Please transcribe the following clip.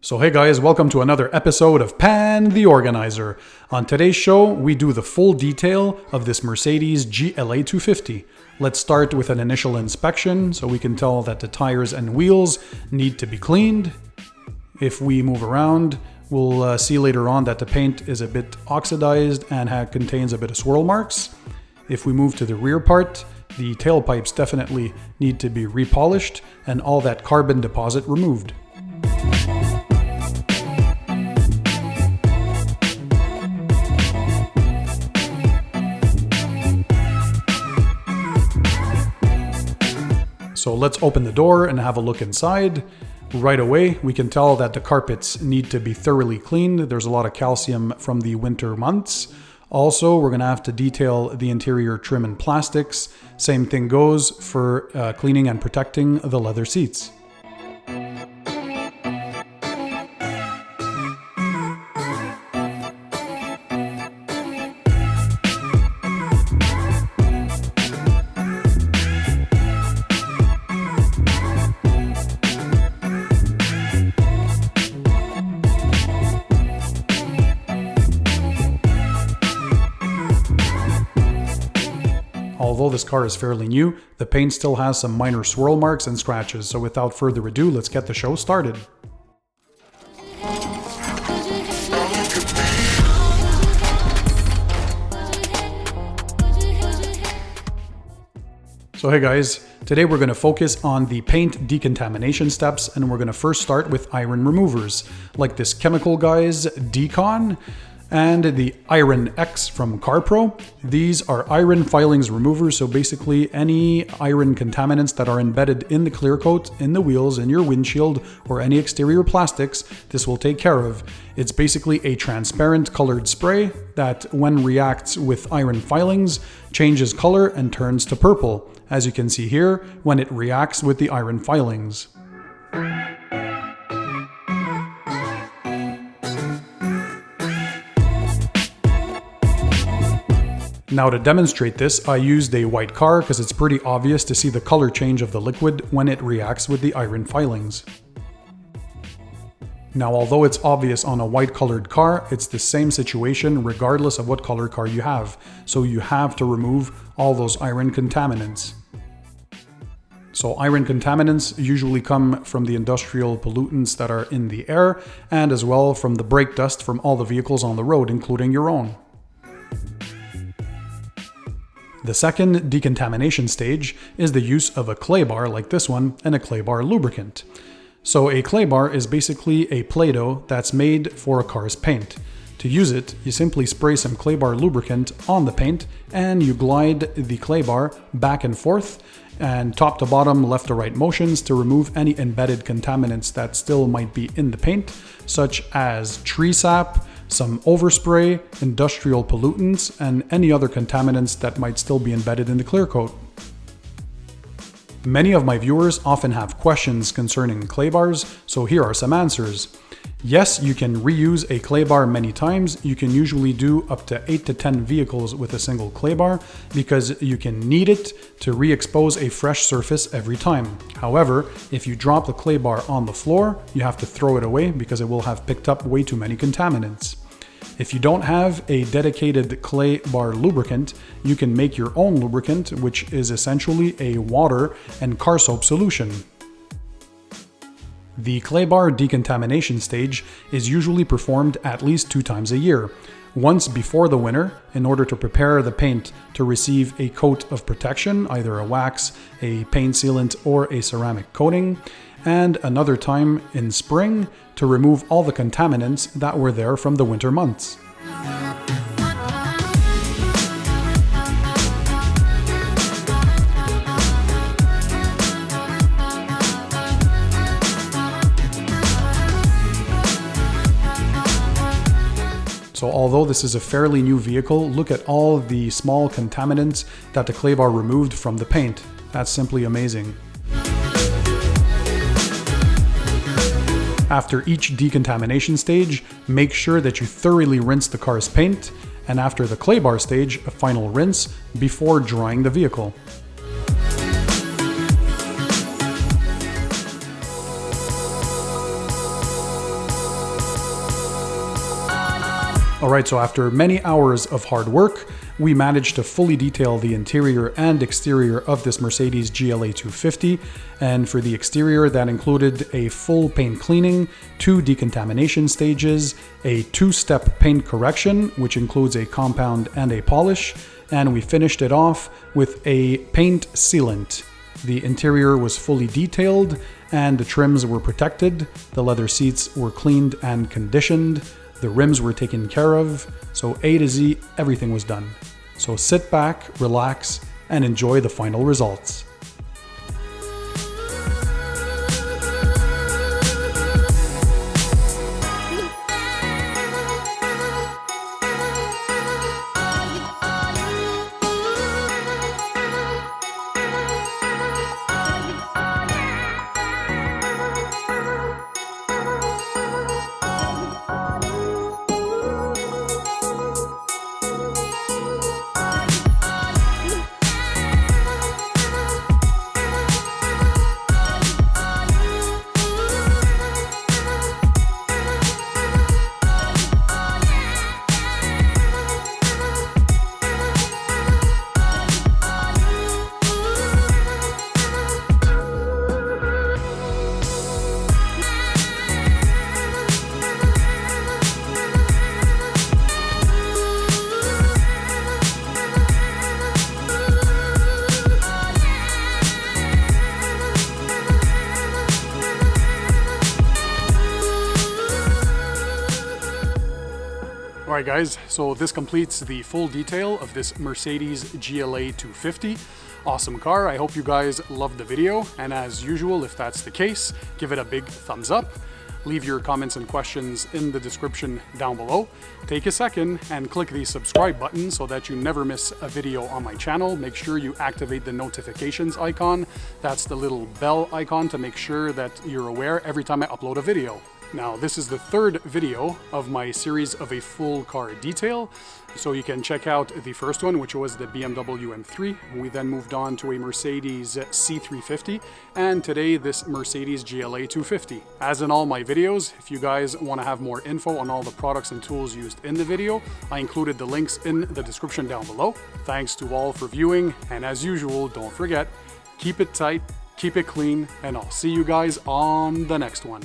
So hey guys, welcome to another episode of Pan the Organizer. On today's show, we do the full detail of this Mercedes GLA250. Let's start with an initial inspection so we can tell that the tires and wheels need to be cleaned. If we move around, we'll see later on that the paint is a bit oxidized and contains a bit of swirl marks. If we move to the rear part, the tailpipes definitely need to be repolished and all that carbon deposit removed. So let's open the door and have a look inside. Right away, we can tell that the carpets need to be thoroughly cleaned. There's a lot of calcium from the winter months. Also, we're going to have to detail the interior trim and plastics. Same thing goes for cleaning and protecting the leather seats. Although this car is fairly new, the paint still has some minor swirl marks and scratches, so without further ado, let's get the show started. So hey guys, today we're going to focus on the paint decontamination steps, and we're going to first start with iron removers, like this Chemical Guys Decon and the Iron X from CarPro. These are iron filings removers, so basically any iron contaminants that are embedded in the clear coat, in the wheels, in your windshield, or any exterior plastics, this will take care of. It's basically a transparent colored spray that, when reacts with iron filings, changes color and turns to purple, as you can see here when it reacts with the iron filings. Now to demonstrate this, I used a white car because it's pretty obvious to see the color change of the liquid when it reacts with the iron filings. Now, although it's obvious on a white colored car, it's the same situation regardless of what color car you have. So you have to remove all those iron contaminants. So iron contaminants usually come from the industrial pollutants that are in the air, and as well from the brake dust from all the vehicles on the road, including your own. The second decontamination stage is the use of a claybar like this one and a claybar lubricant. So a claybar is basically a Play-Doh that's made for a car's paint. To use it, you simply spray some claybar lubricant on the paint and you glide the claybar back and forth and top to bottom, left to right motions to remove any embedded contaminants that still might be in the paint, such as tree sap, some overspray, industrial pollutants, and any other contaminants that might still be embedded in the clear coat. Many of my viewers often have questions concerning clay bars, so here are some answers. Yes, you can reuse a clay bar many times. You can usually do up to 8 to 10 vehicles with a single clay bar because you can knead it to re-expose a fresh surface every time. However, if you drop the clay bar on the floor, you have to throw it away because it will have picked up way too many contaminants. If you don't have a dedicated clay bar lubricant, you can make your own lubricant, which is essentially a water and car soap solution. The clay bar decontamination stage is usually performed at least 2 times a year. Once before the winter, in order to prepare the paint to receive a coat of protection, either a wax, a paint sealant, or a ceramic coating, and another time in spring to remove all the contaminants that were there from the winter months. So although this is a fairly new vehicle, look at all the small contaminants that the clay bar removed from the paint. That's simply amazing. After each decontamination stage, make sure that you thoroughly rinse the car's paint, and after the clay bar stage, a final rinse before drying the vehicle. Alright, so after many hours of hard work, we managed to fully detail the interior and exterior of this Mercedes GLA250, and for the exterior that included a full paint cleaning, 2 decontamination stages, a 2-step paint correction, which includes a compound and a polish, and we finished it off with a paint sealant. The interior was fully detailed and the trims were protected, the leather seats were cleaned and conditioned, the rims were taken care of, so A to Z, everything was done. So sit back, relax, and enjoy the final results. Alright guys, so this completes the full detail of this Mercedes GLA250. Awesome car. I hope you guys loved the video, and as usual, if that's the case, give it a big thumbs up. Leave your comments and questions in the description down below. Take a second and click the subscribe button so that you never miss a video on my channel. Make sure you activate the notifications icon. That's the little bell icon to make sure that you're aware every time I upload a video. Now, this is the 3rd video of my series of a full car detail. So you can check out the first one, which was the BMW M3. We then moved on to a Mercedes C350, and today this Mercedes GLA250. As in all my videos, if you guys want to have more info on all the products and tools used in the video, I included the links in the description down below. Thanks to all for viewing, and as usual, don't forget, keep it tight, keep it clean, and I'll see you guys on the next one.